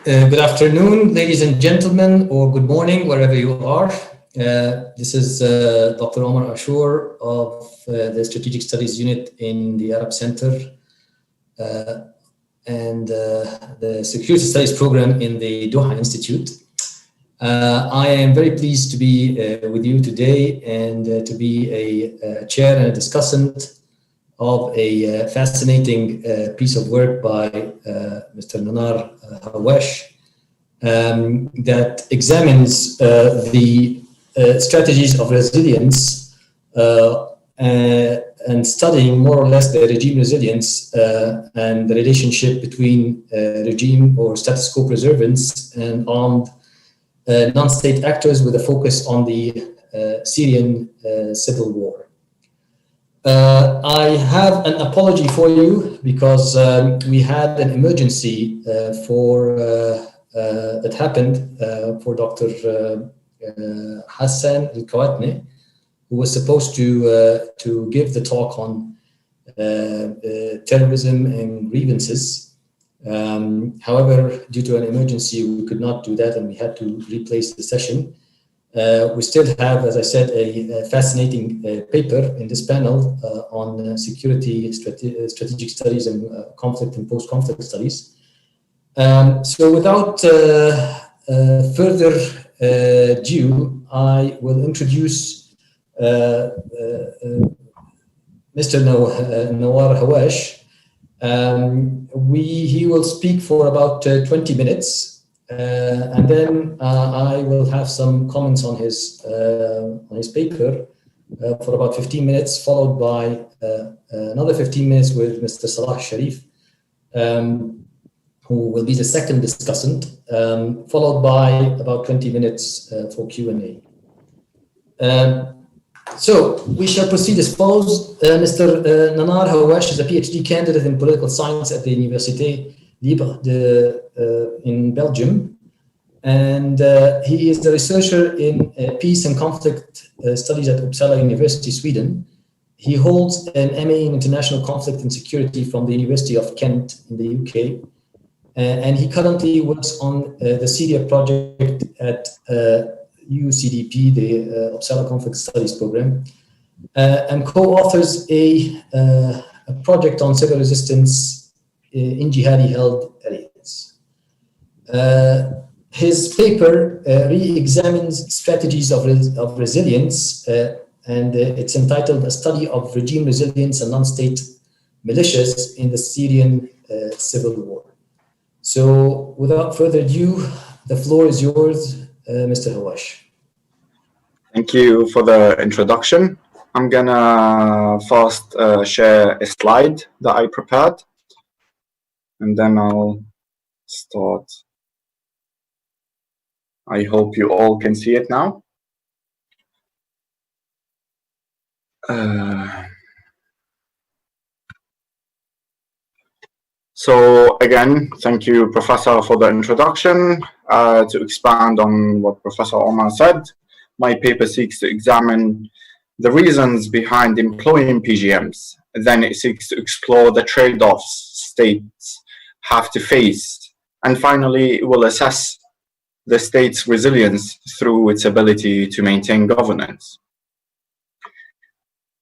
Good afternoon, ladies and gentlemen, or good morning, wherever you are. This is Dr. Omar Ashur of the Strategic Studies Unit in the Arab Center and the Security Studies Program in the Doha Institute. I am very pleased to be with you today and to be a chair and a discussant of a fascinating piece of work by Mr. Nanar Hawach that examines the strategies of resilience and studying more or less the regime resilience and the relationship between regime or status quo preservance and armed non-state actors with a focus on the Syrian civil war. I have an apology for you because we had an emergency that happened for Dr. Hassan Al-Kawatne, who was supposed to give the talk on terrorism and grievances. However, due to an emergency, we could not do that and we had to replace the session. We still have, as I said, a fascinating paper in this panel on security, strategic studies and conflict and post-conflict studies. So without further ado, I will introduce Mr. Nanar Hawach. He will speak for about 20 minutes. And then I will have some comments on his paper for about 15 minutes, followed by another 15 minutes with Mr. Salah Sharief, who will be the second discussant, followed by about 20 minutes for Q&A. So we shall proceed as follows. Mr. Nanar Hawach is a PhD candidate in political science at the Université Libre in Belgium, and he is the researcher in peace and conflict studies at Uppsala University, Sweden. He holds an MA in international conflict and security from the University of Kent in the UK, and he currently works on the Syria project at UCDP, the Uppsala Conflict Studies Program, and co-authors a project on civil resistance in jihadi-held areas. His paper re-examines strategies of resilience, and it's entitled "A Study of Regime Resilience and Non-State Militias in the Syrian Civil War." So without further ado, the floor is yours, Mr. Hawach. Thank you for the introduction. I'm gonna first share a slide that I prepared, and then I'll start. I hope you all can see it now. So again, thank you, Professor, for the introduction. To expand on what Professor Omar said, my paper seeks to examine the reasons behind employing PGMs. Then it seeks to explore the trade-offs states have to face. And finally, it will assess the state's resilience through its ability to maintain governance.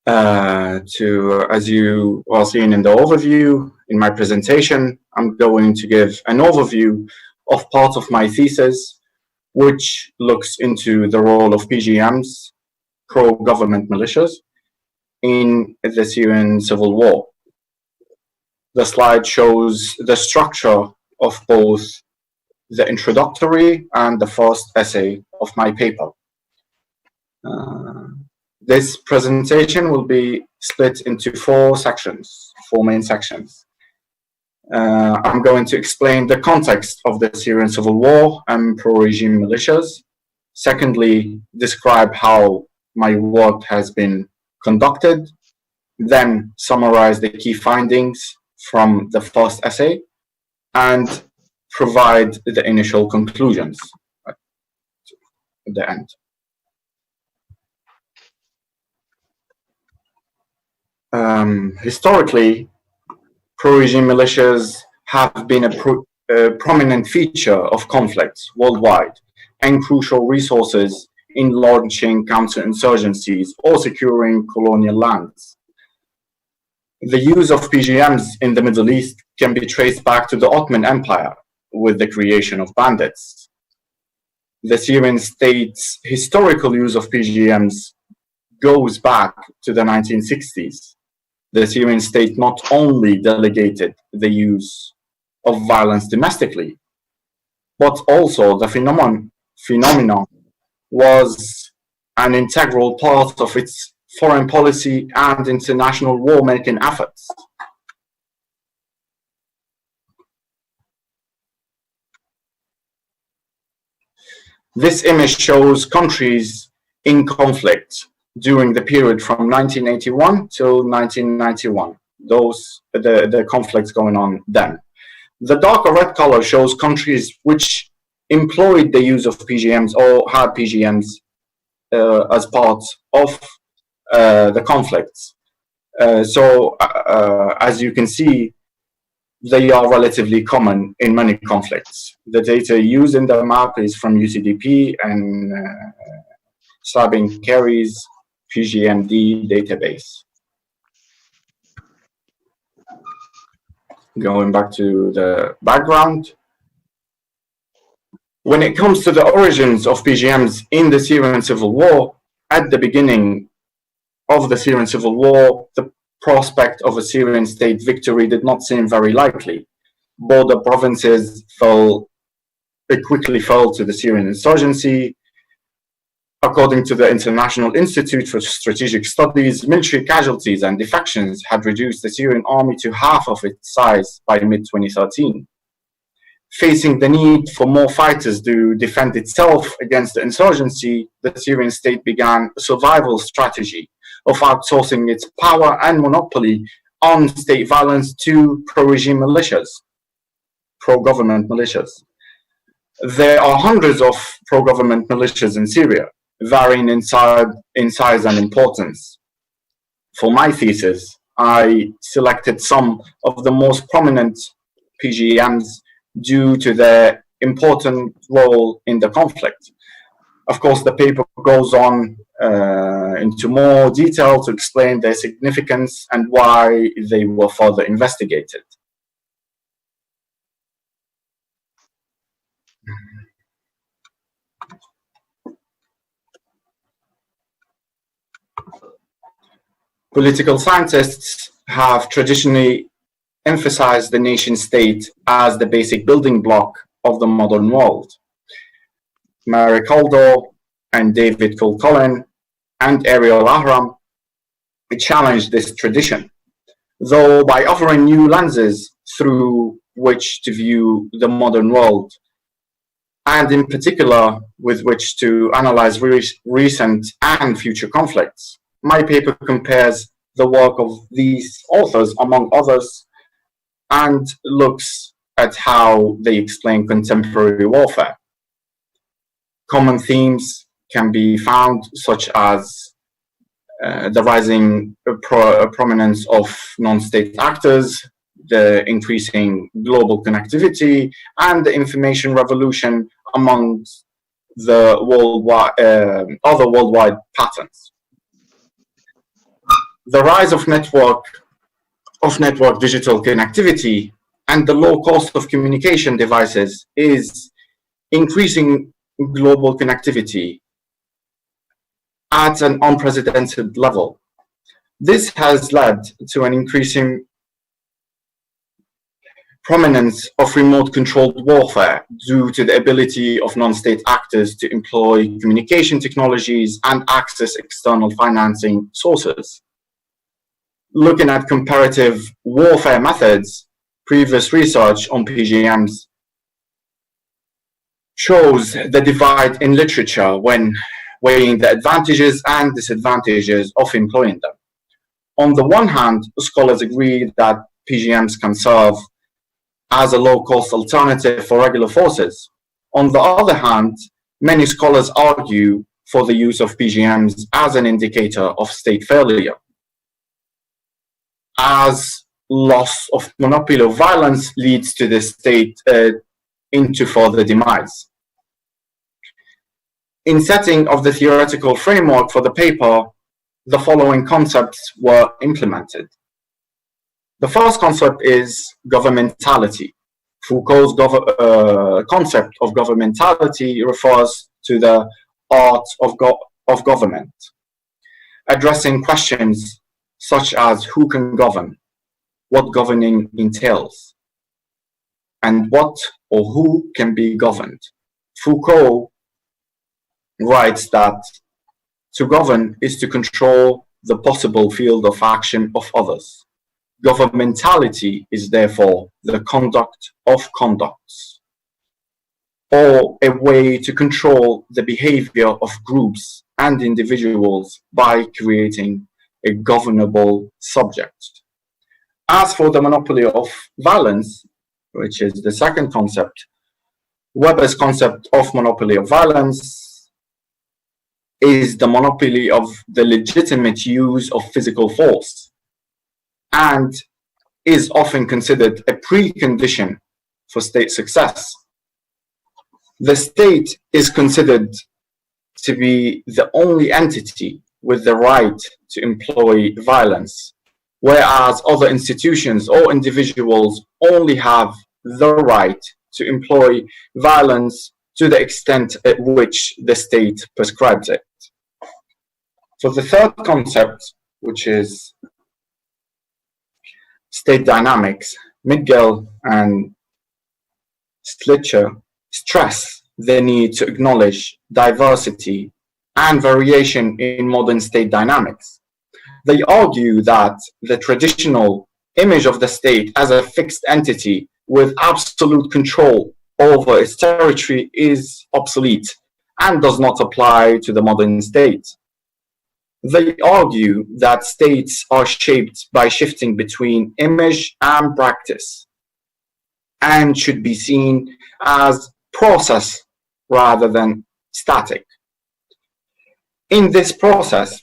As you are seeing in the overview, in my presentation, I'm going to give an overview of part of my thesis, which looks into the role of PGMs, pro-government militias, in the Syrian civil war. The slide shows the structure of both the introductory and the first essay of my paper. This presentation will be split into four main sections. I'm going to explain the context of the Syrian civil war and pro-regime militias. Secondly, describe how my work has been conducted. Then summarize the key findings from the first essay and provide the initial conclusions at the end. Historically, pro-regime militias have been prominent feature of conflicts worldwide and crucial resources in launching counterinsurgencies or securing colonial lands. The use of PGMs in the Middle East can be traced back to the Ottoman Empire with the creation of bandits. The Syrian state's historical use of PGMs goes back to the 1960s. The Syrian state not only delegated the use of violence domestically, but also the phenomenon was an integral part of its foreign policy and international war-making efforts. This image shows countries in conflict during the period from 1981 till 1991. The conflicts going on then. The darker red color shows countries which employed the use of PGMs or had PGMs as part of the conflicts. As you can see, they are relatively common in many conflicts. The data used in the map is from UCDP and Sabin Carey's PGMD database. Going back to the background. When it comes to the origins of PGMs in the Syrian civil war, at the beginning of the Syrian civil war, the prospect of a Syrian state victory did not seem very likely. Border provinces quickly fell to the Syrian insurgency. According to the International Institute for Strategic Studies, military casualties and defections had reduced the Syrian army to half of its size by mid-2013. Facing the need for more fighters to defend itself against the insurgency, the Syrian state began a survival strategy of outsourcing its power and monopoly on state violence to pro-regime militias, pro-government militias. There are hundreds of pro-government militias in Syria, varying in size and importance. For my thesis, I selected some of the most prominent PGMs due to their important role in the conflict. Of course, the paper goes on into more detail to explain their significance and why they were further investigated. Political scientists have traditionally emphasized the nation state as the basic building block of the modern world. Mary Kaldor and David Kilcullen and Ariel Ahram challenged this tradition, though by offering new lenses through which to view the modern world, and in particular with which to analyze recent and future conflicts. My paper compares the work of these authors, among others, and looks at how they explain contemporary warfare. Common themes can be found, such as the rising prominence of non-state actors, the increasing global connectivity, and the information revolution among the other worldwide patterns. The rise of network digital connectivity and the low cost of communication devices is increasing global connectivity at an unprecedented level. This has led to an increasing prominence of remote controlled warfare due to the ability of non-state actors to employ communication technologies and access external financing sources. Looking at comparative warfare methods, previous research on PGMs shows the divide in literature when weighing the advantages and disadvantages of employing them. On the one hand, scholars agree that PGMs can serve as a low-cost alternative for regular forces. On the other hand, many scholars argue for the use of PGMs as an indicator of state failure. As loss of monopoly of violence leads to the state into further demise. In setting of the theoretical framework for the paper, the following concepts were implemented. The first concept is governmentality. Foucault's concept of governmentality refers to the art of government, addressing questions such as who can govern, what governing entails, and what or who can be governed. Foucault writes that to govern is to control the possible field of action of others. Governmentality is therefore the conduct of conducts, or a way to control the behavior of groups and individuals by creating a governable subject. As for the monopoly of violence, which is the second concept, Weber's concept of monopoly of violence is the monopoly of the legitimate use of physical force, and is often considered a precondition for state success. The state is considered to be the only entity with the right to employ violence, whereas other institutions or individuals only have the right to employ violence to the extent at which the state prescribes it. For the third concept, which is state dynamics, Miguel and Schlichter stress the need to acknowledge diversity and variation in modern state dynamics. They argue that the traditional image of the state as a fixed entity with absolute control over its territory is obsolete and does not apply to the modern state. They argue that states are shaped by shifting between image and practice and should be seen as process rather than static. In this process,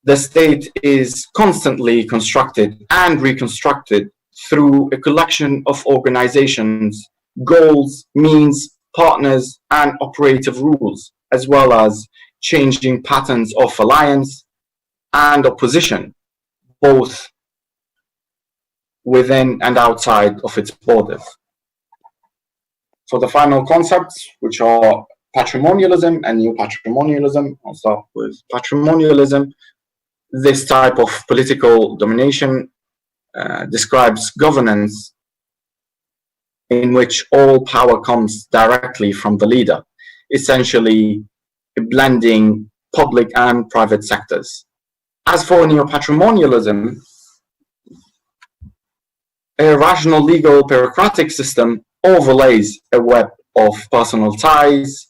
the state is constantly constructed and reconstructed through a collection of organizations, goals, means, partners, and operative rules, as well as changing patterns of alliance and opposition, both within and outside of its borders. For the final concepts, which are patrimonialism and neo-patrimonialism, I'll start with patrimonialism. This type of political domination describes governance in which all power comes directly from the leader, essentially blending public and private sectors. As for neo-patrimonialism, a rational legal bureaucratic system overlays a web of personal ties,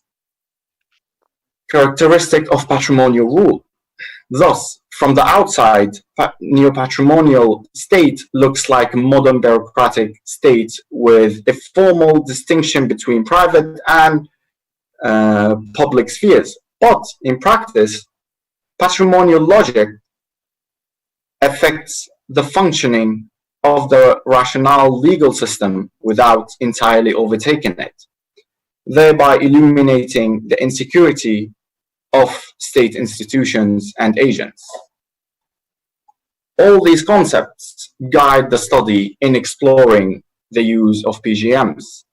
characteristic of patrimonial rule. Thus, from the outside, neo-patrimonial state looks like a modern bureaucratic state with a formal distinction between private and public spheres. But in practice, patrimonial logic affects the functioning of the rational legal system without entirely overtaking it, thereby illuminating the insecurity of state institutions and agents. All these concepts guide the study in exploring the use of PGMs,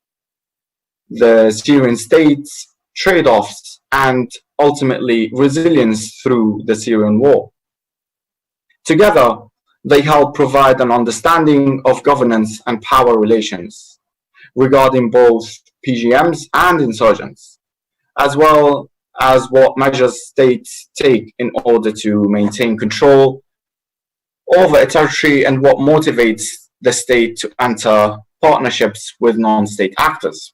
the Syrian state's trade-offs, and ultimately resilience through the Syrian war. Together, they help provide an understanding of governance and power relations regarding both PGMs and insurgents, as well as what measures states take in order to maintain control over a territory and what motivates the state to enter partnerships with non-state actors.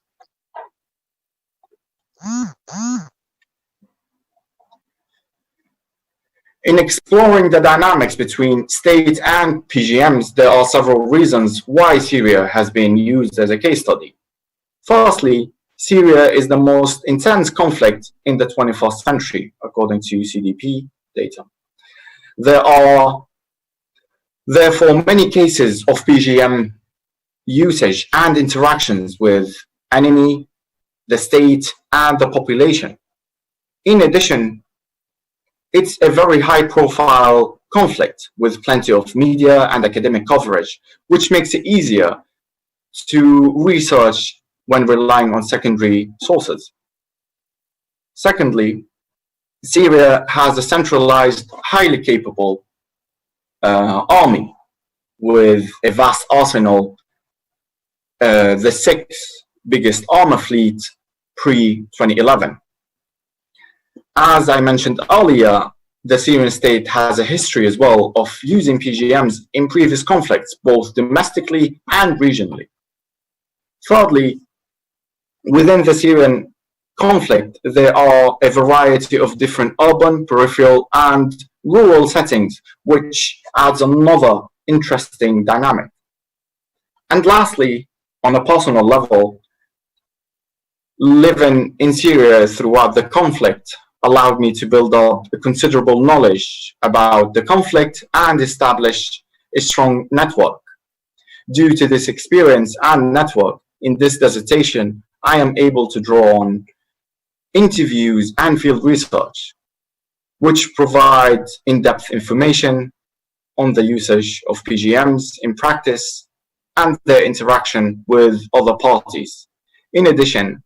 In exploring the dynamics between state and PGMs, there are several reasons why Syria has been used as a case study. Firstly, Syria is the most intense conflict in the 21st century, according to CDP data. There are Therefore, many cases of PGM usage and interactions with enemy, the state, and the population. In addition, it's a very high-profile conflict with plenty of media and academic coverage, which makes it easier to research when relying on secondary sources. Secondly, Syria has a centralized, highly capable army with a vast arsenal, the sixth biggest armor fleet pre-2011. As I mentioned earlier, the Syrian state has a history as well of using PGMs in previous conflicts, both domestically and regionally. Thirdly, within the Syrian conflict, there are a variety of different urban, peripheral, and rural settings, which adds another interesting dynamic. And lastly, on a personal level, living in Syria throughout the conflict allowed me to build up a considerable knowledge about the conflict and establish a strong network. Due to this experience and network, in this dissertation, I am able to draw on interviews and field research, which provide in-depth information on the usage of PGMs in practice and their interaction with other parties. In addition,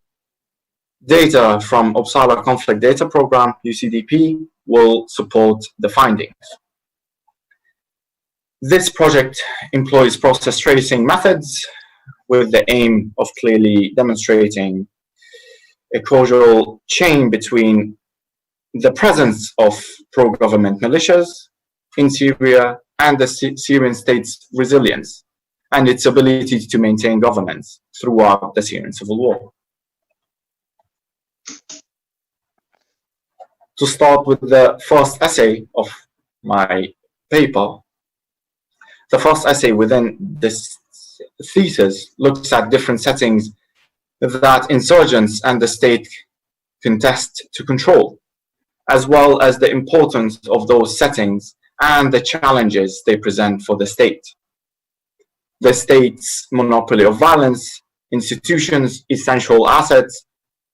data from Uppsala Conflict Data Program, UCDP, will support the findings. This project employs process tracing methods with the aim of clearly demonstrating a causal chain between the presence of pro-government militias in Syria and the Syrian state's resilience and its ability to maintain governance throughout the Syrian civil war. To start with the first essay of my paper, the first essay within this thesis looks at different settings that insurgents and the state contest to control, as well as the importance of those settings and the challenges they present for the state. The state's monopoly of violence, institutions, essential assets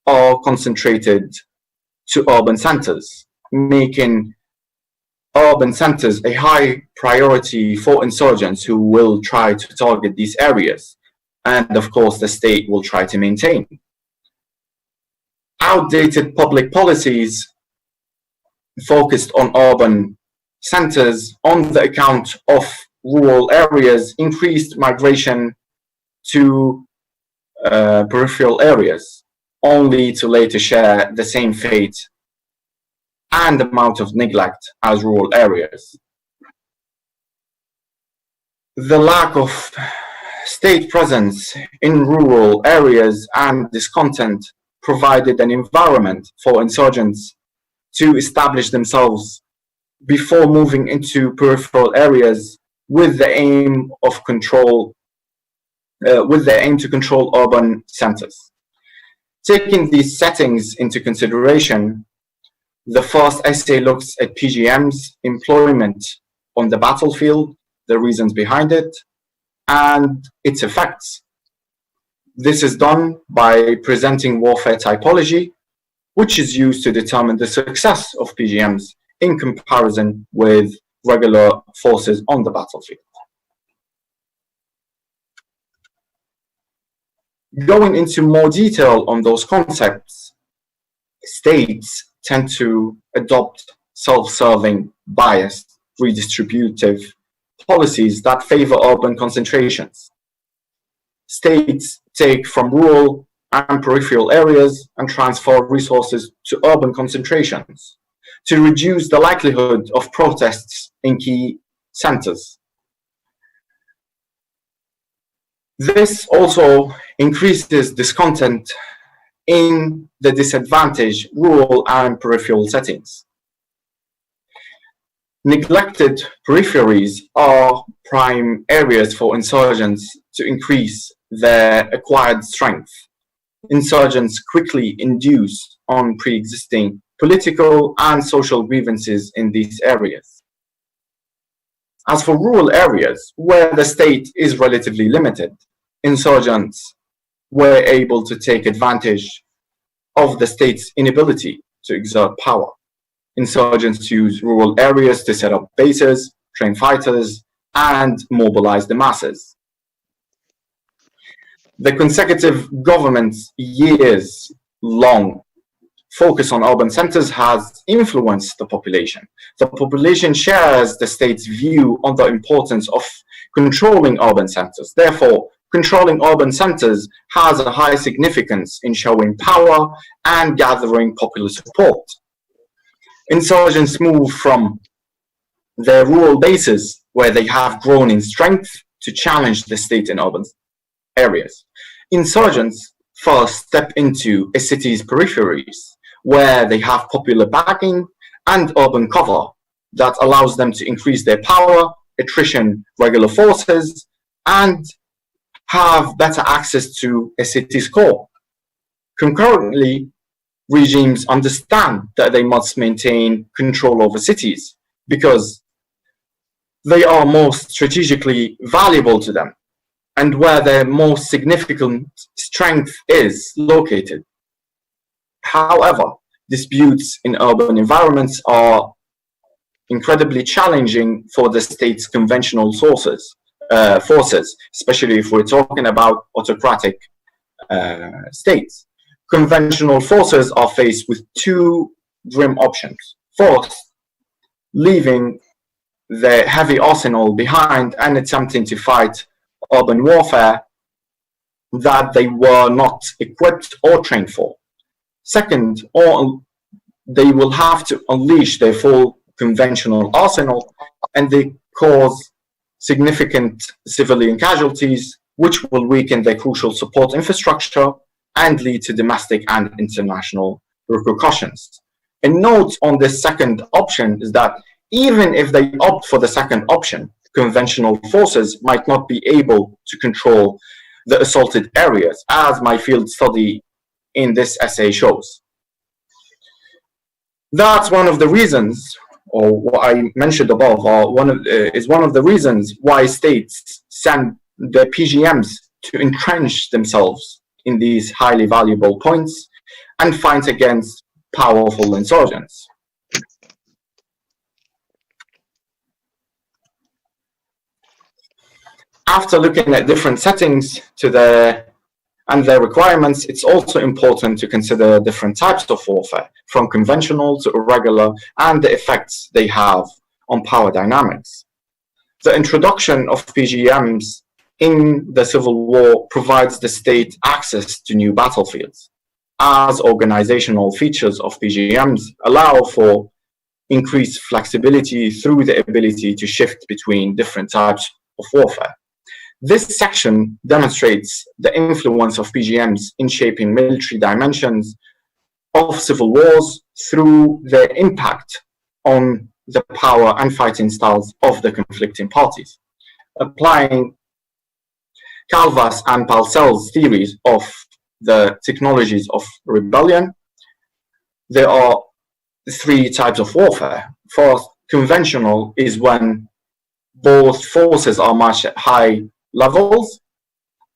are concentrated to urban centers, making urban centers a high priority for insurgents who will try to target these areas. And of course, the state will try to maintain. Outdated public policies focused on urban centers on the account of rural areas increased migration to peripheral areas, only to later share the same fate and amount of neglect as rural areas. The lack of state presence in rural areas and discontent provided an environment for insurgents to establish themselves before moving into peripheral areas with the aim of control, to control urban centers. Taking these settings into consideration, the first essay looks at PGM's employment on the battlefield, the reasons behind it, and its effects. This is done by presenting warfare typology, which is used to determine the success of PGMs in comparison with regular forces on the battlefield. Going into more detail on those concepts, states tend to adopt self-serving, biased, redistributive policies that favor urban concentrations. States take from rural and peripheral areas and transfer resources to urban concentrations to reduce the likelihood of protests in key centers. This also increases discontent in the disadvantaged rural and peripheral settings. Neglected peripheries are prime areas for insurgents to increase their acquired strength. Insurgents quickly induce on pre-existing political and social grievances in these areas. As for rural areas where the state is relatively limited, insurgents were able to take advantage of the state's inability to exert power. Insurgents use rural areas to set up bases, train fighters, and mobilize the masses. The consecutive government's years-long focus on urban centers has influenced the population. The population shares the state's view on the importance of controlling urban centers. Therefore, controlling urban centers has a high significance in showing power and gathering popular support. Insurgents move from their rural bases, where they have grown in strength, to challenge the state in urban areas. Insurgents first step into a city's peripheries, where they have popular backing and urban cover that allows them to increase their power, attrition regular forces, and have better access to a city's core. Concurrently, regimes understand that they must maintain control over cities because they are most strategically valuable to them and where their most significant strength is located. However, disputes in urban environments are incredibly challenging for the state's conventional forces, especially if we're talking about autocratic states. Conventional forces are faced with two grim options. First, leaving their heavy arsenal behind and attempting to fight urban warfare that they were not equipped or trained for. Second, or they will have to unleash their full conventional arsenal, and they cause significant civilian casualties, which will weaken their crucial support infrastructure and lead to domestic and international repercussions. A note on this second option is that even if they opt for the second option, conventional forces might not be able to control the assaulted areas, as my field study in this essay shows. That's one of the reasons, or what I mentioned above, is one of the reasons why states send their PGMs to entrench themselves in these highly valuable points and fight against powerful insurgents. After looking at different settings and their requirements, it's also important to consider different types of warfare, from conventional to irregular, and the effects they have on power dynamics. The introduction of PGMs in the Civil War provides the state access to new battlefields, as organizational features of PGMs allow for increased flexibility through the ability to shift between different types of warfare. This section demonstrates the influence of PGMs in shaping military dimensions of civil wars through their impact on the power and fighting styles of the conflicting parties. Applying Calvas and Parcell's theories of the technologies of rebellion, there are three types of warfare. First, conventional is when both forces are matched at high levels,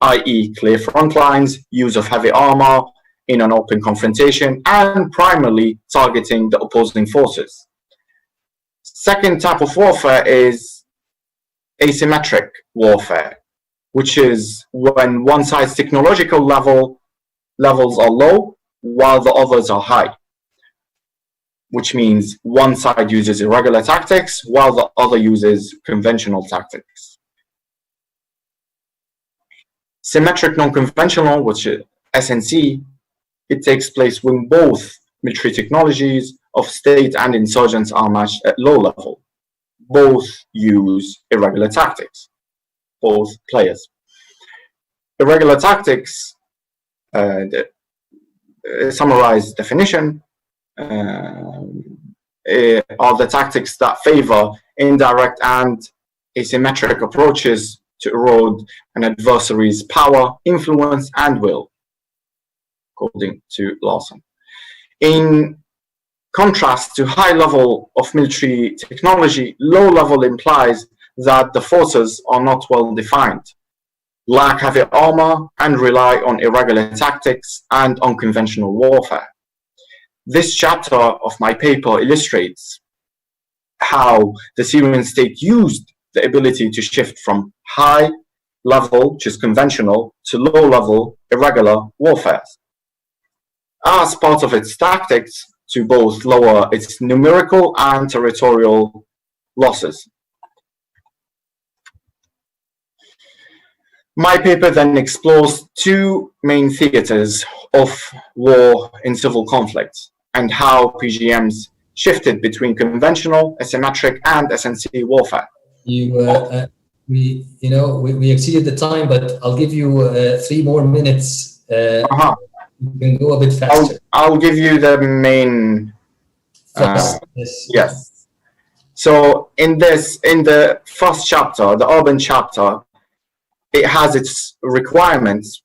i.e. clear front lines, use of heavy armor in an open confrontation, and primarily targeting the opposing forces. Second type of warfare is asymmetric warfare, which is when one side's technological levels are low while the others are high, which means one side uses irregular tactics while the other uses conventional tactics. Symmetric non-conventional, which is SNC, it takes place when both military technologies of state and insurgents are matched at low level. Both use irregular tactics, both players. Irregular tactics, summarized definition, are the tactics that favor indirect and asymmetric approaches to erode an adversary's power, influence, and will, according to Larson. In contrast to high level of military technology, low level implies that the forces are not well defined, lack heavy armor, and rely on irregular tactics and unconventional warfare. This chapter of my paper illustrates how the Syrian state used the ability to shift from high level, which is conventional, to low level, irregular warfare as part of its tactics to both lower its numerical and territorial losses. My paper then explores two main theaters of war in civil conflicts and how PGMs shifted between conventional, asymmetric, and SNC warfare. We exceeded the time, but I'll give you 3 more minutes. You can go a bit faster. I'll give you the main. Yes. So in the first chapter, the urban chapter, it has its requirements,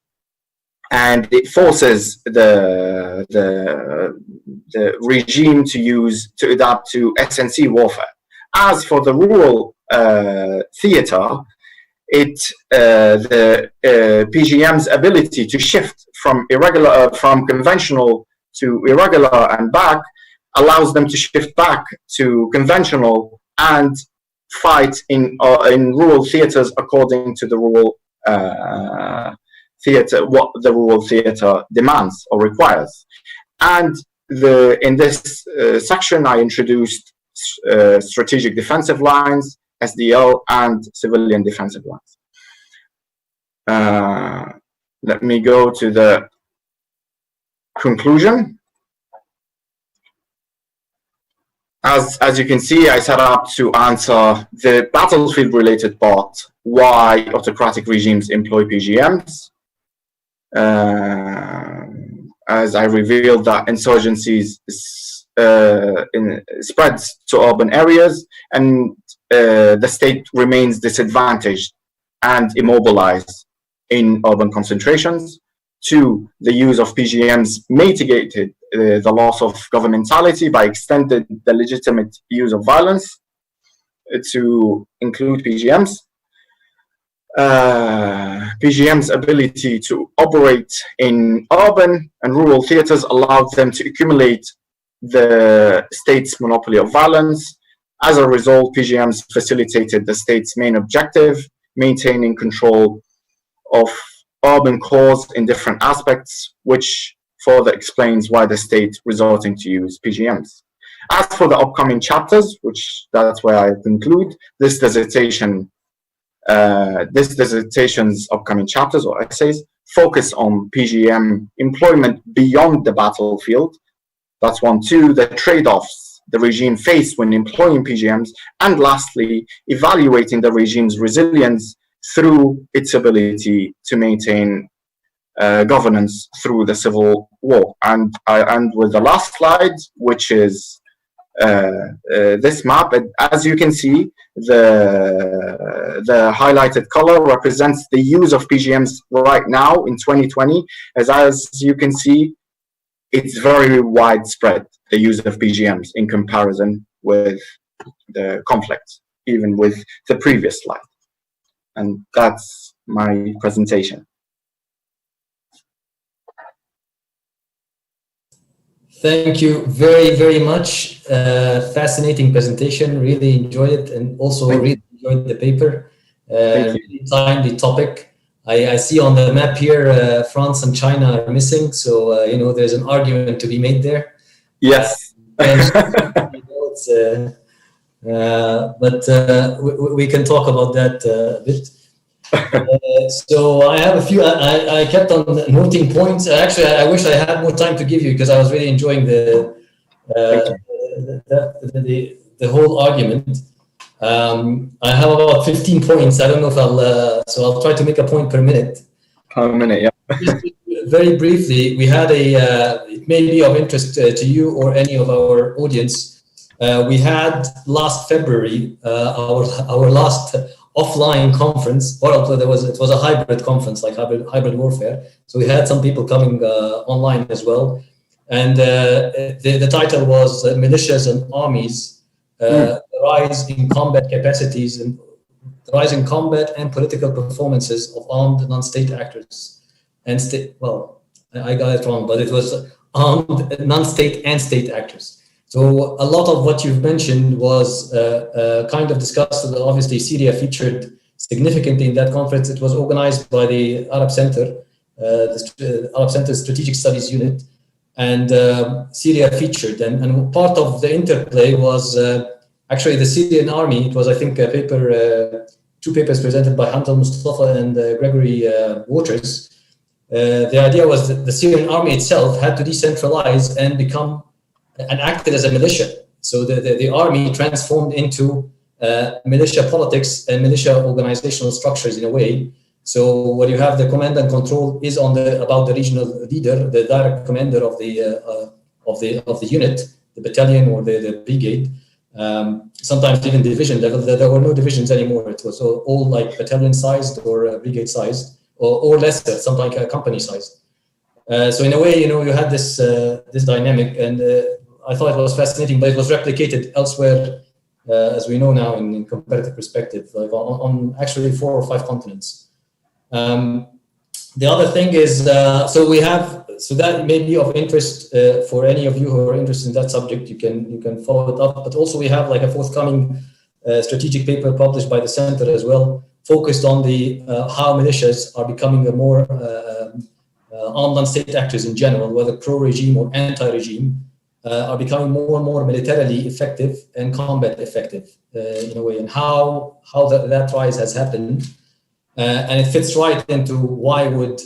and it forces the regime to adapt to SNC warfare. As for the rural theater, the PGM's ability to shift from conventional to irregular and back allows them to shift back to conventional and fight in rural theaters according to the rural theater, what the rural theater demands or requires. And in this section, I introduced strategic defensive lines, SDL, and civilian defensive lines. Let me go to the conclusion. As you can see, I set up to answer the battlefield-related part, why autocratic regimes employ PGMs. As I revealed that insurgencies spreads to urban areas, and the state remains disadvantaged and immobilized in urban concentrations. 2, the use of PGMs mitigated the loss of governmentality by extending the legitimate use of violence to include PGMs. PGM's ability to operate in urban and rural theaters allowed them to accumulate the state's monopoly of violence. As a result, PGMs facilitated the state's main objective, maintaining control of urban cores in different aspects, which further explains why the state resorting to use PGMs. As for the upcoming chapters, which that's where I conclude, this dissertation's upcoming chapters or essays focus on PGM employment beyond the battlefield. That's 1. 2, the trade-offs the regime faced when employing PGMs, and lastly, evaluating the regime's resilience through its ability to maintain governance through the civil war. And I end with the last slide, which is this map. As you can see, the highlighted color represents the use of PGMs right now in 2020. As you can see, it's very widespread, the use of PGMs in comparison with the conflict, even with the previous slide. And that's my presentation. Thank you very, very much. Fascinating presentation. Really enjoyed it, and also really enjoyed the paper. Really timely topic. I see on the map here, France and China are missing. So, there's an argument to be made there. Yes. We can talk about that a bit. So I have a few. I kept on noting points. Actually, I wish I had more time to give you, because I was really enjoying the whole argument. I have about 15 points. I don't know if so I'll try to make a point per minute. Per minute, yeah. Very briefly, we had it may be of interest to you or any of our audience. We had last February our last offline conference. Well, it was a hybrid conference, like hybrid warfare. So we had some people coming online as well, and the title was "Militias and Armies: The Rise in Combat Capacities the rise in combat and political performances of armed non-state actors and I got it wrong, but it was armed non-state and state actors. So a lot of what you've mentioned was kind of discussed. Obviously, Syria featured significantly in that conference. It was organized by the Arab Center, the Arab Center Strategic Studies Unit, and Syria featured. And part of the interplay was actually the Syrian army. It was, I think, two papers presented by Hamza Mustafa and Gregory Waters. The idea was that the Syrian army itself had to decentralize and become and acted as a militia. So the army transformed into militia politics and militia organizational structures in a way. So what you have, the command and control is about the regional leader, the direct commander of the unit, the battalion or the brigade. Sometimes even division level. There were no divisions anymore. It was all like battalion sized or brigade sized, or lesser, something like a company sized. So in a way, you had this dynamic, and I thought it was fascinating, but it was replicated elsewhere, as we know now in comparative perspective, like on actually 4 or 5 continents. The other thing is, so that may be of interest for any of you who are interested in that subject. You can follow it up, but also we have like a forthcoming strategic paper published by the center as well, focused on the how militias are becoming a more armed non-state actors in general, whether pro-regime or anti-regime, are becoming more and more militarily effective and combat effective in a way, and how that rise has happened. And it fits right into why would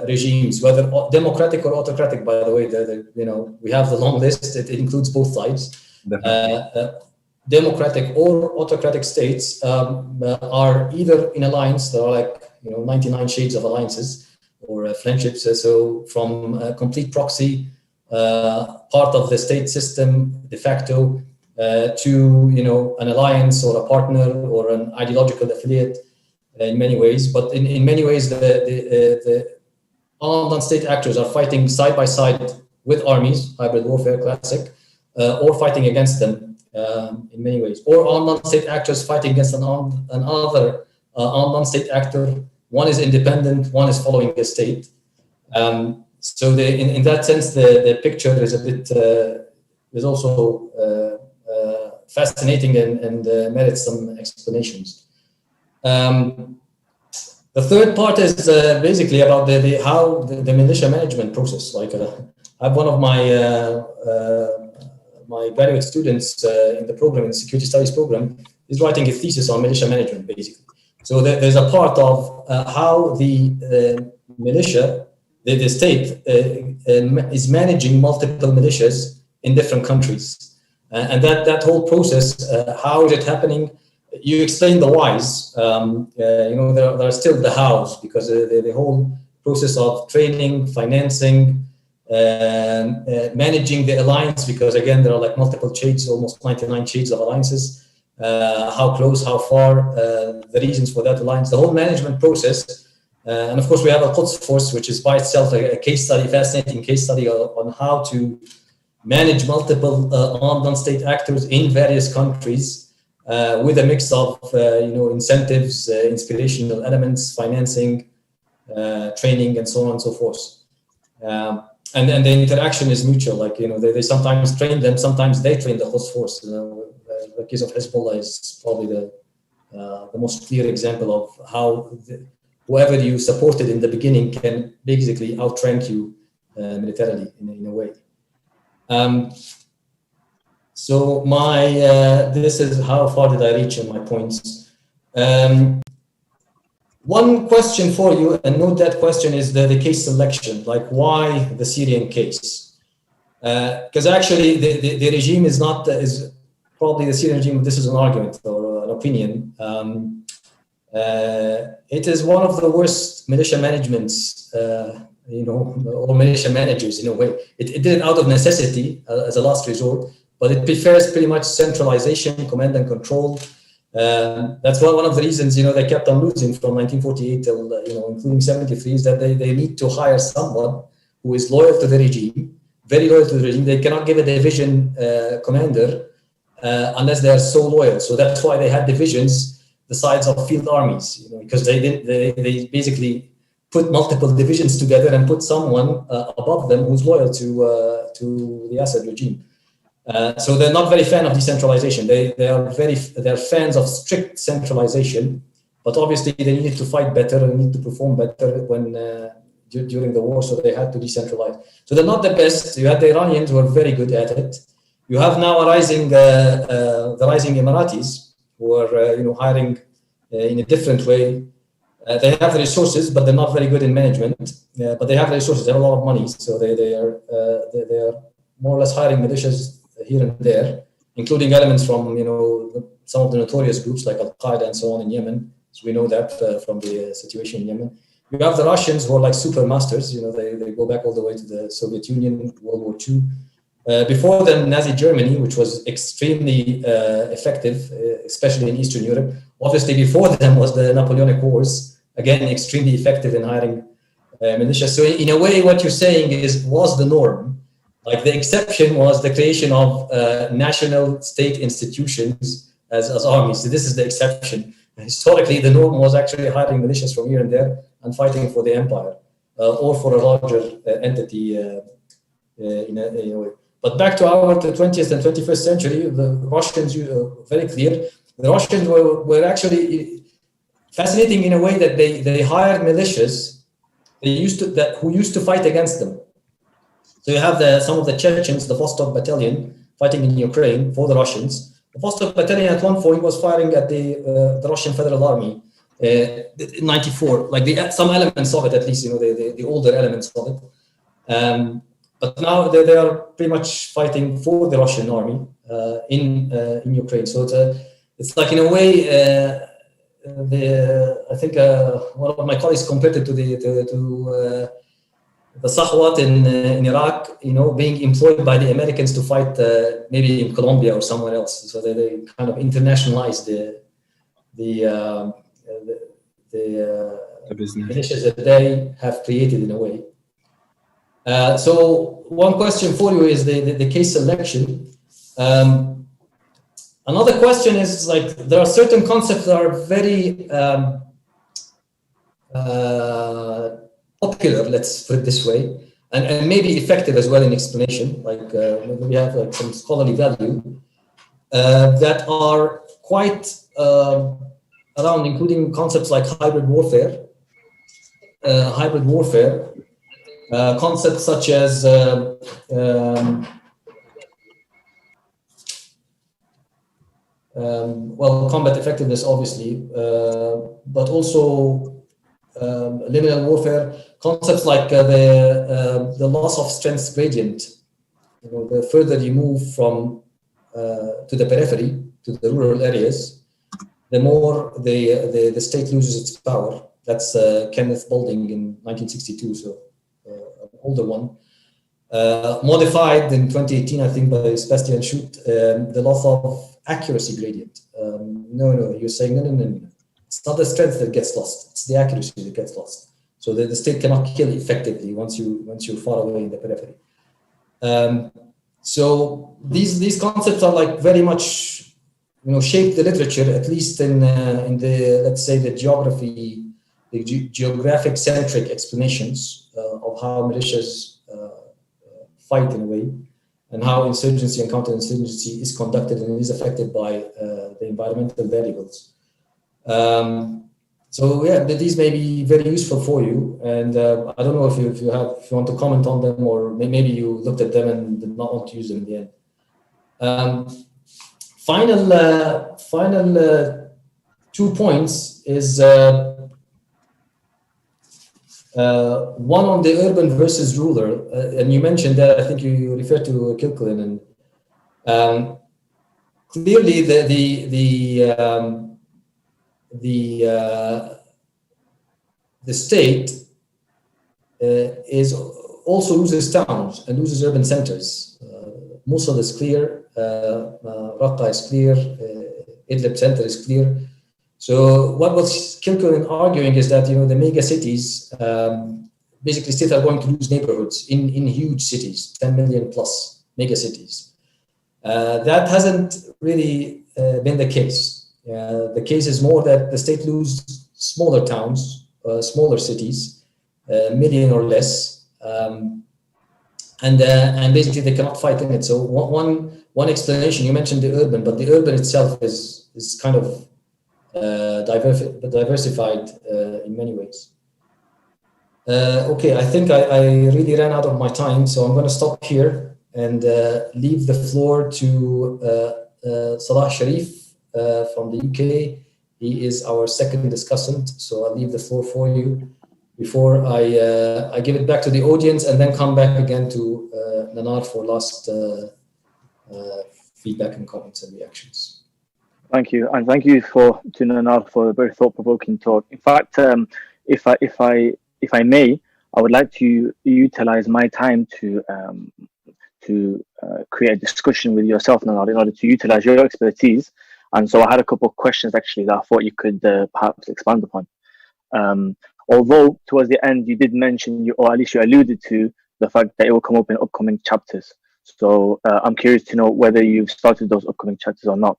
regimes, whether democratic or autocratic, by the way, we have the long list, it includes both sides. Democratic or autocratic states are either in alliance. There are like 99 shades of alliances or friendships. So from complete proxy, part of the state system de facto, to an alliance or a partner or an ideological affiliate in many ways. But in many ways, the armed non-state actors are fighting side by side with armies, hybrid warfare, classic, or fighting against them. In many ways, or armed non-state actors fighting against another armed non-state actor. One is independent, one is following the state. So in that sense, the picture is a bit is also fascinating and merits some explanations. The third part is basically about how the militia management process. Like I have one of my graduate students in the program, in the security studies program, is writing a thesis on militia management, basically. So there's a part of how the militia, the state, is managing multiple militias in different countries. And that whole process, how is it happening? You explain the whys. There are still the hows, because the whole process of training, financing, managing the alliance, because again there are like multiple shades, almost 99 shades of alliances, how close, how far, the reasons for that alliance, the whole management process, and of course we have a Quds force, which is by itself a case study, fascinating case study on how to manage multiple armed non-state actors in various countries with a mix of incentives, inspirational elements, financing, training, and so on and so forth. And the interaction is mutual. Like they sometimes train them, sometimes they train the host force. The case of Hezbollah is probably the most clear example of how whoever you supported in the beginning can basically outrank you militarily in a way. So this is how far did I reach in my points. One question for you, and note that question, is the case selection, like why the Syrian case? Because actually the regime is probably the Syrian regime, this is an argument or an opinion. It is one of the worst militia managements, or militia managers in a way. It did it out of necessity as a last resort, but it prefers pretty much centralization, command and control. That's one of the reasons, they kept on losing from 1948 till, including 73, is that they need to hire someone who is loyal to the regime, very loyal to the regime. They cannot give a division commander unless they are so loyal. So that's why they had divisions the sides of field armies, because they basically put multiple divisions together and put someone above them who's loyal to the Assad regime. So they're not very fan of decentralization. They're fans of strict centralization, but obviously they needed to fight better and need to perform better when during the war, so they had to decentralize. So they're not the best. You had the Iranians who are very good at it. You have now the rising Emiratis who are hiring in a different way. They have the resources, but they're not very good in management. But they have the resources. They have a lot of money, so they are more or less hiring militias here and there, including elements from some of the notorious groups like Al-Qaeda and so on in Yemen. So we know that from the situation in Yemen. You have the Russians who are like super masters. They go back all the way to the Soviet Union, World War II. Before them, Nazi Germany, which was extremely effective, especially in Eastern Europe. Obviously, before them was the Napoleonic Wars, again, extremely effective in hiring militia. So in a way, what you're saying was the norm. Like the exception was the creation of national state institutions as armies. So this is the exception. Historically, the norm was actually hiring militias from here and there and fighting for the empire or for a larger entity in a way. But back to the 20th and 21st century, the Russians, very clear, the Russians were actually fascinating in a way that they hired militias who used to fight against them. So you have some of the Chechens, the Vostok Battalion, fighting in Ukraine for the Russians. The Vostok Battalion at one point was firing at the Russian Federal Army in '94, like some elements of it, at least, the older elements of it. But now they are pretty much fighting for the Russian army in Ukraine. So it's like in a way, I think one of my colleagues compared it to the Sahwat in Iraq, being employed by the Americans to fight maybe in Colombia or somewhere else. So they kind of internationalized the militias that they have created in a way. So one question for you is the case selection. Another question is like there are certain concepts that are very popular, let's put it this way, and maybe effective as well in explanation. Like maybe we have like some scholarly value that are quite around, including concepts like hybrid warfare. Concepts such as combat effectiveness, obviously, but also liminal warfare. Concepts like the loss of strength gradient. The further you move from to the periphery, to the rural areas, the more the state loses its power. That's Kenneth Boulding in 1962. So. Older one, modified in 2018, I think, by Sebastian Schutt, the loss of accuracy gradient. No, you're saying no. It's not the strength that gets lost; it's the accuracy that gets lost. So the state cannot kill effectively once you're far away in the periphery. So these concepts are like very much, shape the literature, at least in the, let's say, the geographic centric explanations of how militias fight in a way, and how insurgency and counterinsurgency is conducted and is affected by the environmental variables. So yeah, these may be very useful for you, and I don't know if you want to comment on them, or maybe you looked at them and did not want to use them in the end. Final 2 points is one on the urban versus rural, and you mentioned that, I think you referred to Kilcullen, and clearly the state is also loses towns and loses urban centers. Mosul is clear, Raqqa is clear, Idlib center is clear. So what was Kilcullen arguing is that the mega cities, basically states are going to lose neighborhoods in huge cities, 10 million plus mega cities. That hasn't really been the case. The case is more that the state loses smaller towns, smaller cities, million or less, and basically they cannot fight in it. So one explanation, you mentioned the urban, but the urban itself is kind of diversified in many ways. Okay, I think I really ran out of my time, so I'm going to stop here and leave the floor to Salah Sharief from the UK. He is our second discussant, so I'll leave the floor for you before I give it back to the audience and then come back again to Nanar for last feedback and comments and reactions. Thank you, and thank you to Nanar for a very thought-provoking talk. In fact, if I may, I would like to utilize my time to create a discussion with yourself, Nanar, in order to utilize your expertise. And so I had a couple of questions actually that I thought you could perhaps expand upon. Although towards the end you did mention, or at least you alluded to, the fact that it will come up in upcoming chapters. So I'm curious to know whether you've started those upcoming chapters or not.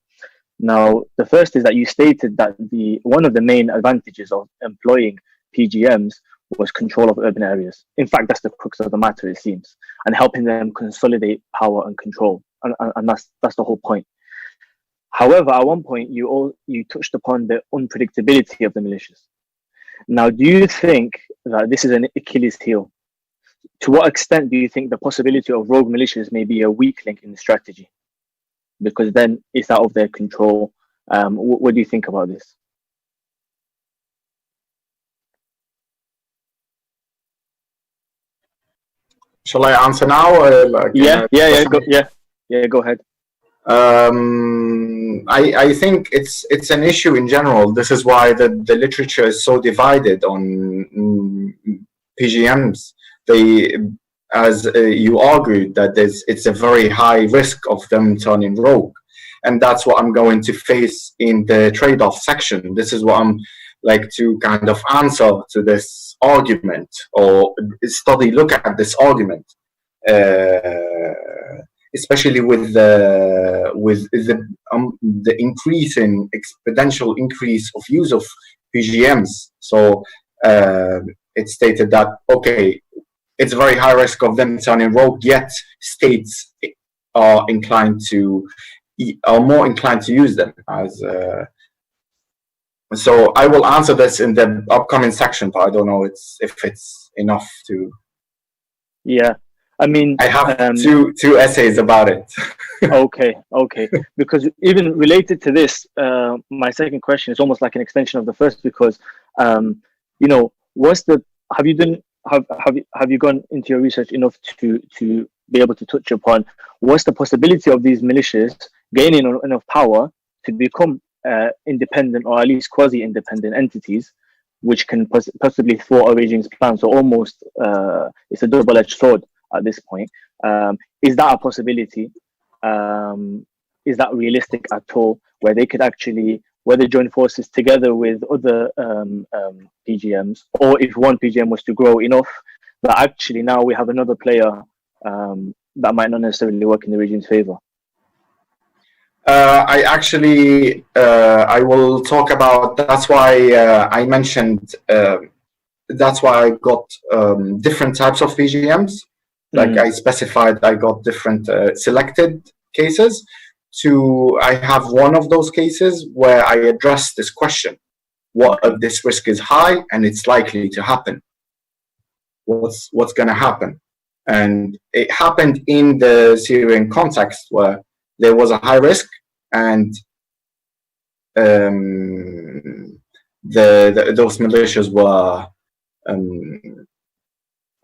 Now, the first is that you stated that one of the main advantages of employing PGMs was control of urban areas. In fact, that's the crux of the matter, it seems, and helping them consolidate power and control. And that's the whole point. However, at one point, you touched upon the unpredictability of the militias. Now, do you think that this is an Achilles heel? To what extent do you think the possibility of rogue militias may be a weak link in the strategy? Because then it's out of their control. What do you think about this? Shall I answer now? Or Go ahead. I think it's an issue in general. This is why the literature is so divided on PGMs. As you argued, that it's a very high risk of them turning rogue, and that's what I'm going to face in the trade-off section. This is what I'm like to kind of answer to this argument, or look at this argument, especially with the increasing exponential increase of use of PGMs. So it's stated that okay, it's a very high risk of them turning rogue, yet states are more inclined to use them as. So I will answer this in the upcoming section, but I don't know if it's enough to. Yeah, I mean, I have two essays about it. Okay, because even related to this, my second question is almost like an extension of the first, because have you gone into your research enough to be able to touch upon what's the possibility of these militias gaining enough power to become independent, or at least quasi-independent entities, which can possibly thwart a regime's plan? So almost it's a double-edged sword at this point. Is that a possibility? Is that realistic at all, where they could actually, whether join forces together with other PGMs, or if one PGM was to grow enough that actually now we have another player that might not necessarily work in the regime's favor? I will talk about, that's why I mentioned, that's why I got different types of PGMs. Like I specified, I got different selected cases. I have one of those cases where I address this question: what if this risk is high and it's likely to happen? What's going to happen? And it happened in the Syrian context, where there was a high risk, and those militias were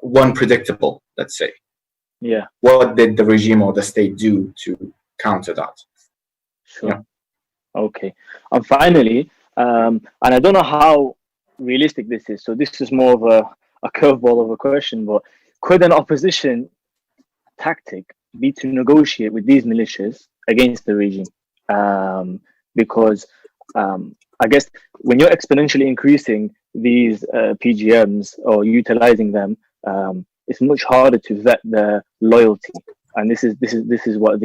unpredictable, let's say. Yeah. What did the regime or the state do to counter that? Sure. Yeah. Okay. And finally, and I don't know how realistic this is, so this is more of a curveball of a question, but could an opposition tactic be to negotiate with these militias against the regime? Because I guess when you're exponentially increasing these PGMs or utilizing them, it's much harder to vet their loyalty. And this is what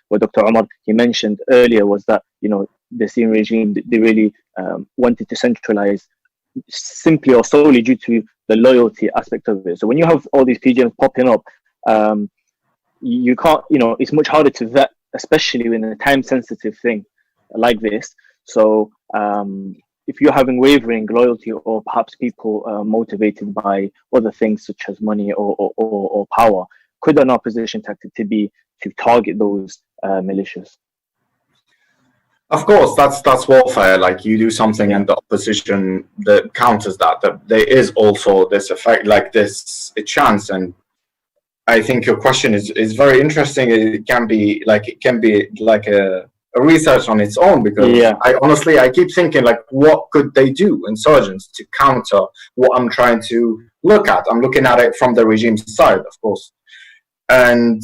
what Dr. Omar he mentioned earlier, was that the Syrian regime, they really wanted to centralize simply or solely due to the loyalty aspect of it. So when you have all these PGMs popping up, you can't, it's much harder to vet, especially in a time-sensitive thing like this. So if you're having wavering loyalty, or perhaps people motivated by other things such as money or power, could an opposition tactic be to target those militias? Of course, that's warfare. Like, you do something and the opposition that counters that. There is also this effect, like this a chance. And I think your question is very interesting. It can be like a research on its own, because I keep thinking, like, what could they do, insurgents, to counter what I'm trying to look at? I'm looking at it from the regime's side, of course. And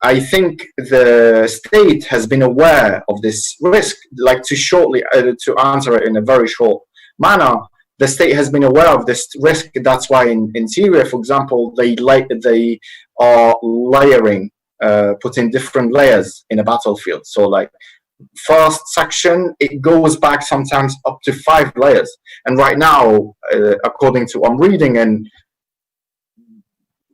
I think the state has been aware of this risk. Like, to answer it in a very short manner, the state has been aware of this risk. That's why in Syria, for example, they are layering, putting different layers in a battlefield. So, like, first section, it goes back sometimes up to 5 layers. And right now, according to what I'm reading and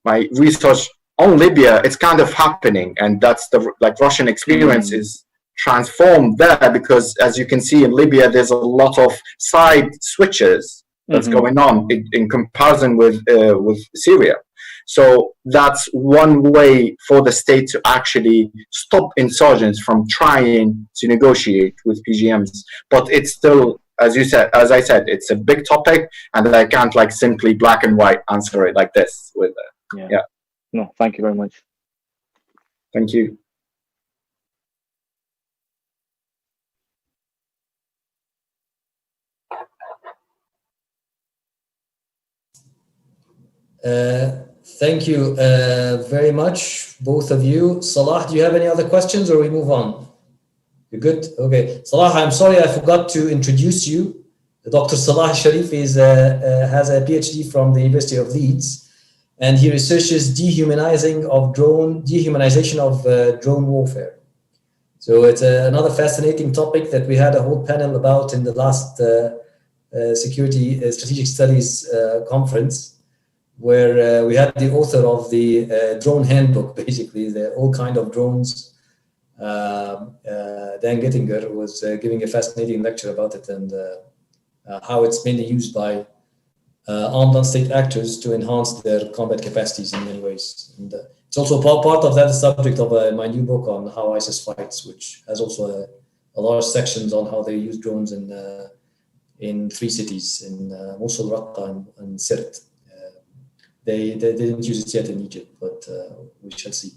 my research on Libya, it's kind of happening, and that's the Russian experience is transformed there, because as you can see in Libya, there's a lot of side switches that's going on in comparison with Syria. So that's one way for the state to actually stop insurgents from trying to negotiate with PGMs. But it's still, as I said, it's a big topic, and I can't simply black and white answer it like this with. No, thank you very much. Thank you. Thank you very much, both of you. Salah, do you have any other questions, or we move on? You're good? Okay. Salah, I'm sorry I forgot to introduce you. Dr. Salah Sharief has a PhD from the University of Leeds, and he researches dehumanization of drone warfare. So it's another fascinating topic that we had a whole panel about in the last Security Strategic Studies conference, where we had the author of the drone handbook, basically, all kind of drones. Dan Gettinger was giving a fascinating lecture about it, and how it's mainly used by armed non-state actors to enhance their combat capacities in many ways. And it's also part of that subject of my new book on how ISIS fights, which has also a lot of sections on how they use drones in 3 cities, in Mosul, Raqqa, and Sirte. They didn't use it yet in Egypt, but we shall see.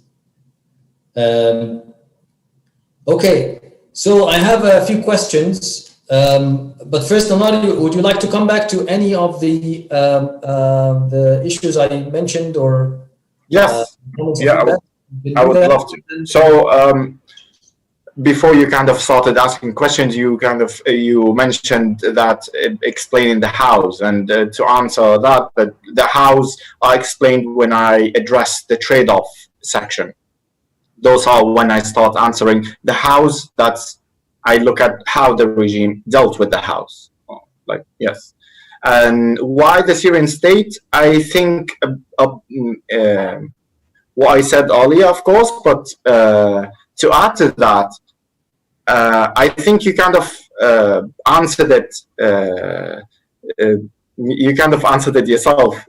Okay, so I have a few questions. But first, Nanar, would you like to come back to any of the issues I mentioned, or? Yes. I would love to. So before you kind of started asking questions, you mentioned that explaining the hows, and to answer that, the hows are explained when I address the trade-off section. Those are when I start answering the hows. I look at how the regime dealt with the hows. Yes. And why the Syrian state? I think what I said earlier, of course, but to add to that, I think you kind of answered it. You kind of answered it yourself.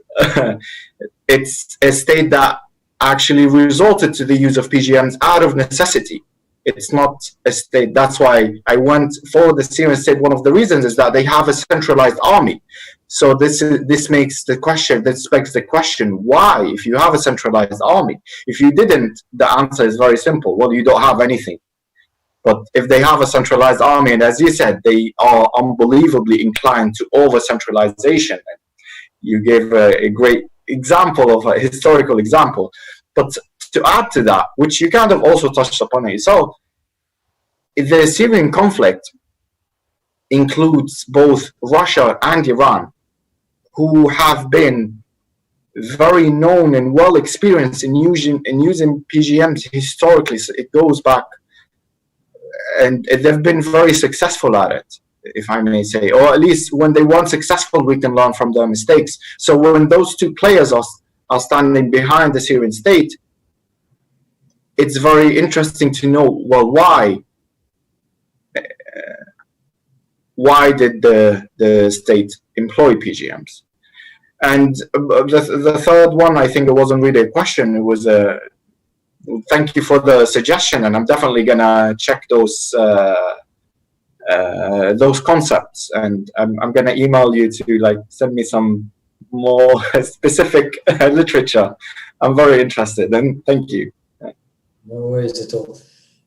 It's a state that actually resorted to the use of PGMs out of necessity. It's not a state. That's why I went for the Syrian state. One of the reasons is that they have a centralized army. So this makes the question, this begs the question, why, if you have a centralized army? If you didn't, the answer is very simple. Well, you don't have anything. But if they have a centralized army, and as you said, they are unbelievably inclined to over-centralization. You gave a great example of a historical example. But to add to that, which you kind of also touched upon it yourself, the Syrian conflict includes both Russia and Iran, who have been very known and well experienced in using PGMs historically. So it goes back they've been very successful at it, if I may say, or at least when they weren't successful, we can learn from their mistakes. So when those two players are standing behind the Syrian state, it's very interesting to know, well, why did the state employ PGMs? And the third one, I think it wasn't really a question. It was a thank you for the suggestion, and I'm definitely gonna check those concepts, and I'm gonna email you to like send me some more specific literature. I'm very interested, and thank you. No worries at all.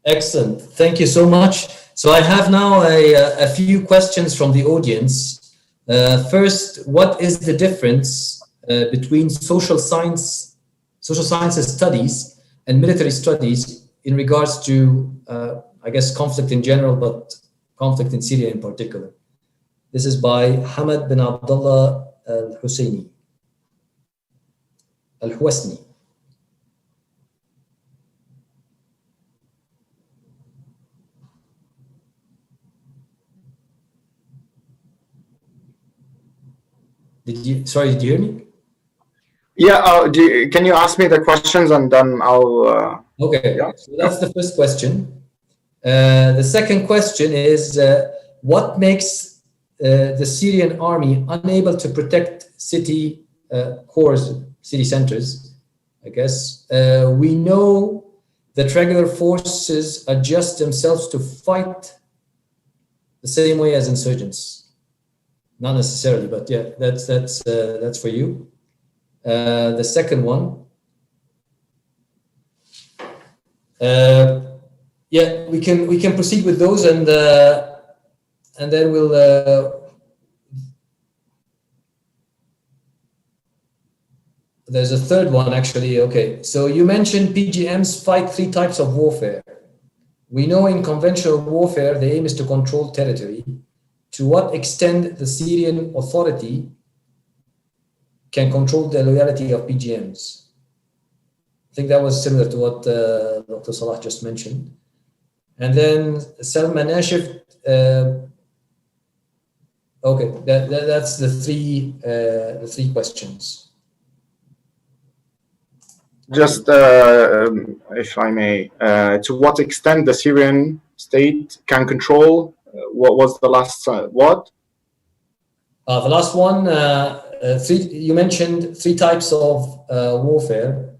Excellent. Thank you so much. So I have now a few questions from the audience. First, what is the difference between social sciences studies and military studies in regards to, I guess, conflict in general, but conflict in Syria in particular? This is by Hamad bin Abdullah al-Husseini. Al-Hwasni. Did you hear me? Yeah, can you ask me the questions and then I'll... Okay, yeah. So that's the first question. The second question is, what makes the Syrian army unable to protect city cores, city centers, I guess? We know that regular forces adjust themselves to fight the same way as insurgents. Not necessarily, but yeah, that's for you. The second one, yeah, we can proceed with those, and then we'll. There's a third one actually. Okay, so you mentioned PGMs fight 3 types of warfare. We know in conventional warfare the aim is to control territory. To what extent the Syrian authority can control the loyalty of PGMs? I think that was similar to what Dr. Salah just mentioned. And then Salma Nashif, okay, that's the three questions. Just, if I may, to what extent the Syrian state can control, what was the last what? The last one, you mentioned 3 types of warfare.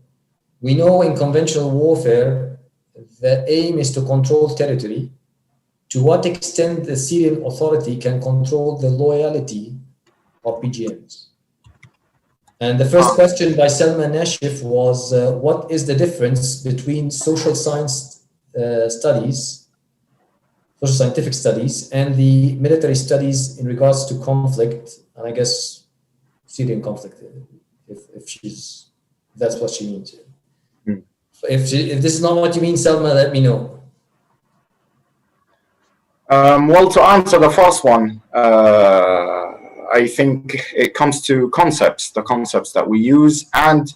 We know in conventional warfare, the aim is to control territory. To what extent the Syrian authority can control the loyalty of PGMs? And the first question by Salma Nashif was, what is the difference between social scientific studies and the military studies in regards to conflict, and I guess Syrian conflict, if that's what she means. Mm. If this is not what you mean, Salma, let me know. Well, to answer the first one, I think it comes to concepts, the concepts that we use, and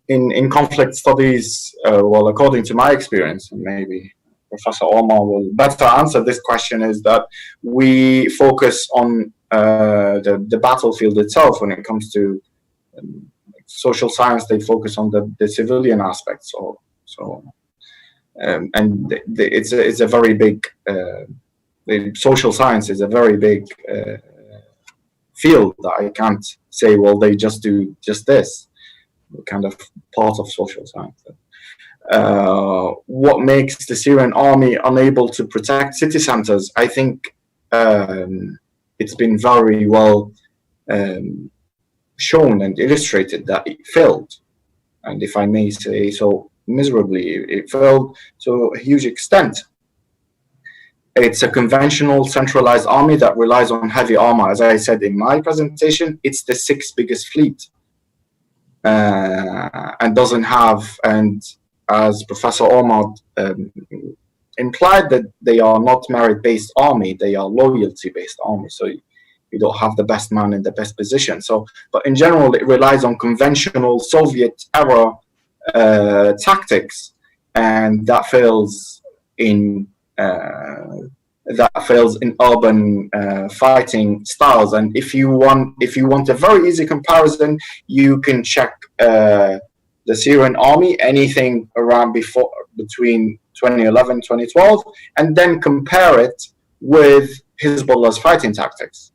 in conflict studies, well, according to my experience, and maybe Professor Omar will better answer this question, is that we focus on the battlefield itself. When it comes to social science, they focus on the civilian aspects. And it's a very big, social science is a very big field that I can't say, well, they just do just this. We're kind of part of social science. What makes the Syrian army unable to protect city centers? I think it's been very well shown and illustrated that it failed. And if I may say so, miserably, it failed to a huge extent. It's a conventional centralized army that relies on heavy armor. As I said in my presentation, it's the 6th biggest fleet and doesn't have, and as Professor Omar implied, that they are not merit-based army, they are loyalty-based army. So you don't have the best man in the best position. So, but in general, it relies on conventional Soviet-era tactics, and that fails in that fails in urban fighting styles. And if you want a very easy comparison, you can check the Syrian army, anything around between 2011 2012, and then compare it with Hezbollah's fighting tactics.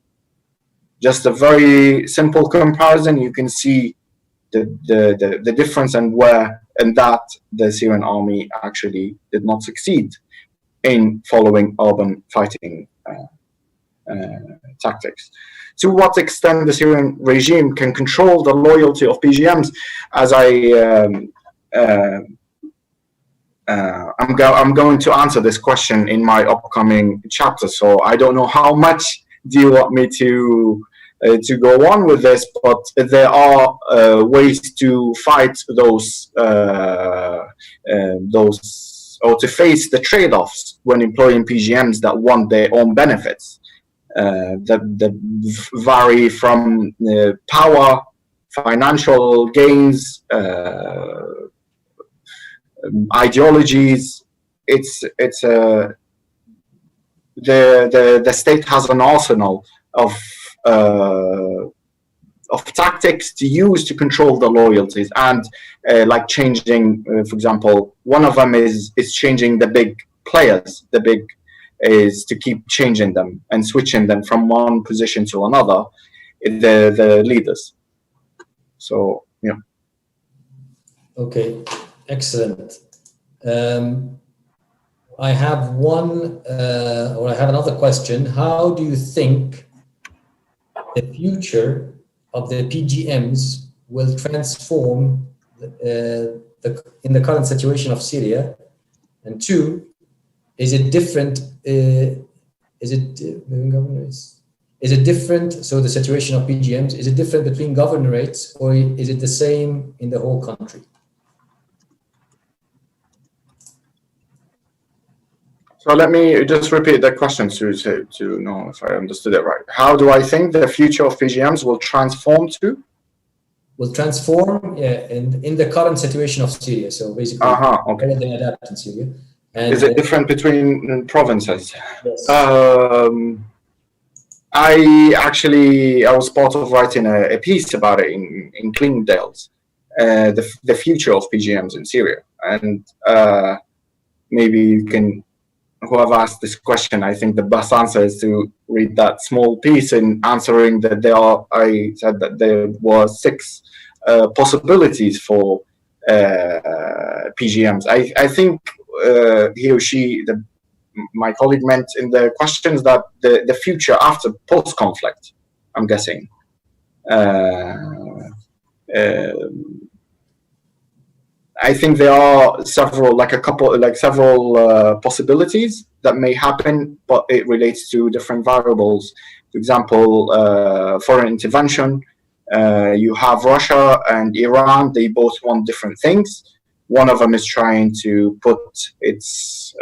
Just a very simple comparison. You can see the difference and that the Syrian army actually did not succeed in following urban fighting tactics. To what extent the Syrian regime can control the loyalty of PGMs, as I'm going to answer this question in my upcoming chapter, so I don't know how much do you want me to go on with this, but there are ways to fight those or to face the trade-offs when employing PGMs that want their own benefits, that vary from power, financial gains, ideologies. The state has an arsenal of tactics to use to control the loyalties, and like changing, for example, one of them is changing the big players. The big is to keep changing them and switching them from one position to another, the leaders. So yeah. Okay, excellent. I have another question. How do you think the future of the PGMs will transform in the current situation of Syria? And two, is it different? Is it different? So the situation of PGMs, is it different between governorates, or is it the same in the whole country? So let me just repeat the question to know if I understood it right. How do I think the future of PGMs will transform to? Will transform, yeah, in the current situation of Syria. So basically, okay. They adapt in Syria. And is it different between provinces? Yes. I was part of writing a piece about it in Klingdale's, the future of PGMs in Syria, and maybe you can. Whoever asked this question, I think the best answer is to read that small piece in answering that I said that there were 6 possibilities for PGMs. I think he or she, my colleague, meant in the questions that the future after post-conflict, I'm guessing. I think there are several possibilities that may happen, but it relates to different variables. For example, foreign intervention. You have Russia and Iran. They both want different things. One of them is trying to put its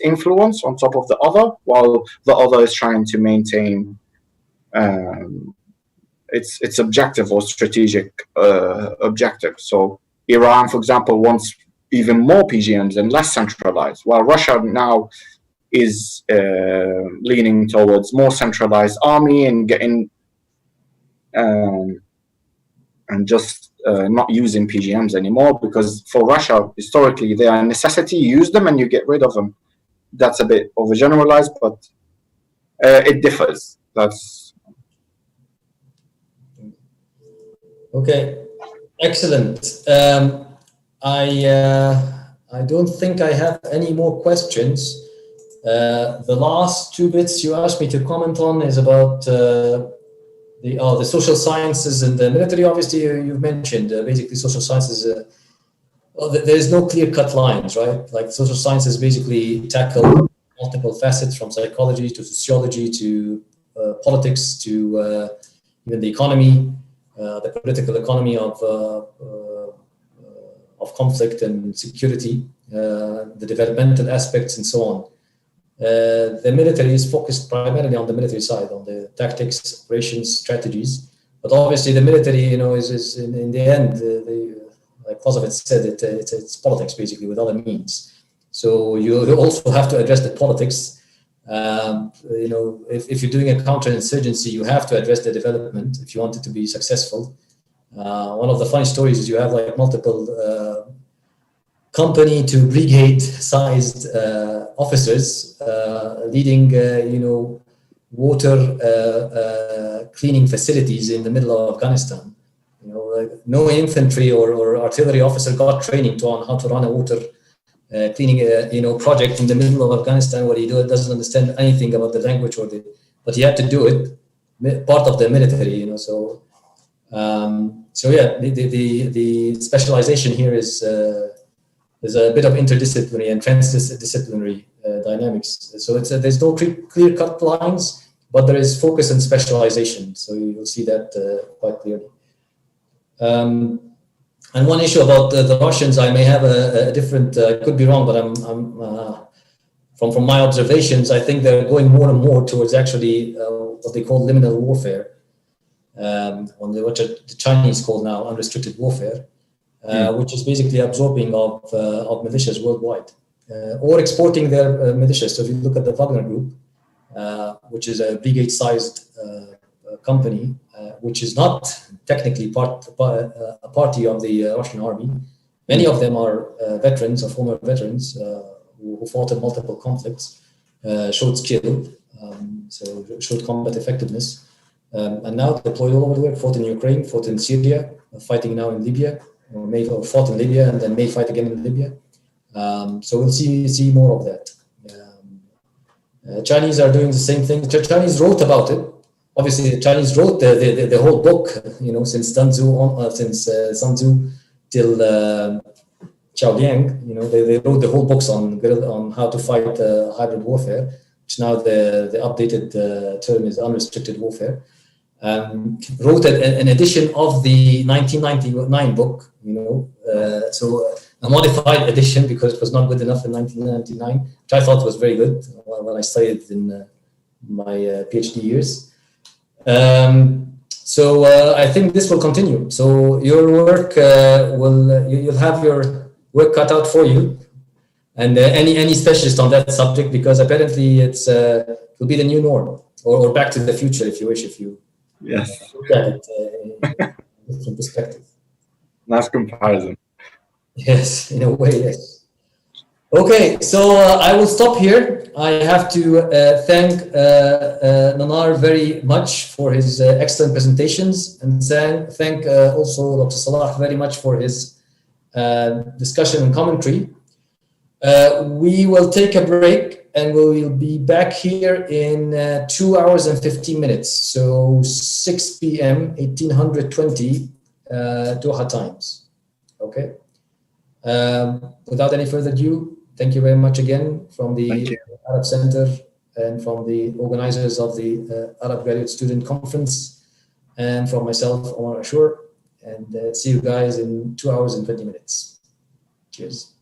influence on top of the other, while the other is trying to maintain its objective or strategic objective. So Iran, for example, wants even more PGMs and less centralized, while Russia now is leaning towards more centralized army and getting and just not using PGMs anymore, because for Russia, historically, they are a necessity. You use them and you get rid of them. That's a bit overgeneralized, but it differs. That's okay. Excellent. I don't think I have any more questions. The last 2 bits you asked me to comment on is about the social sciences and the military. Obviously, you've mentioned basically social sciences. There is no clear-cut lines, right? Like social sciences basically tackle multiple facets, from psychology to sociology to politics to even the economy. The political economy of conflict and security, the developmental aspects, and so on. The military is focused primarily on the military side, on the tactics, operations, strategies. But obviously, the military, is in the end, like Kosovo said, it's politics basically with other means. So you also have to address the politics. If you're doing a counterinsurgency, you have to address the development if you want it to be successful. One of the funny stories is you have like multiple company to brigade-sized officers leading, water cleaning facilities in the middle of Afghanistan. No infantry or artillery officer got training on how to run a water cleaning, project in the middle of Afghanistan, where he doesn't understand anything about the language but he had to do it, part of the military, So yeah, the specialization here is a bit of interdisciplinary and transdisciplinary dynamics. So there's no clear-cut lines, but there is focus and specialization. So you'll see that quite clearly. And one issue about the Russians, I may have a different, I could be wrong, but I'm from my observations, I think they're going more and more towards actually what they call liminal warfare, what the Chinese call now unrestricted warfare, which is basically absorbing of militias worldwide, or exporting their militias. So if you look at the Wagner Group, which is a brigade-sized company, which is not technically a party of the Russian army. Many of them are veterans or former veterans who fought in multiple conflicts, showed skill, so showed combat effectiveness, and now deployed all over the world, fought in Ukraine, fought in Syria, fighting now in Libya, or fought in Libya and then may fight again in Libya. So we'll see more of that. Chinese are doing the same thing. The Chinese wrote about it. Obviously, the Chinese wrote the whole book, since Sun Tzu till Xiao Liang. They wrote the whole books on how to fight hybrid warfare, which now the updated term is unrestricted warfare. Wrote an edition of the 1999 book, so a modified edition because it was not good enough in 1999, which I thought was very good when I studied in my PhD years. So I think this will continue. So your work you'll have your work cut out for you, and any specialist on that subject, because apparently it'll be the new norm, or back to the future if you wish, if you look at it in a different perspective. Nice comparison. Yes, in a way, yes. Okay, so I will stop here. I have to thank Nanar very much for his excellent presentations, and thank also Dr. Salah very much for his discussion and commentary. We will take a break and we will be back here in 2 hours and 15 minutes. So 6 p.m. 1820 Doha times. Okay. Without any further ado, thank you very much again from the Arab Center and from the organizers of the Arab Graduate Student Conference, and from myself, Omar Ashur, and see you guys in 2 hours and 20 minutes. Cheers.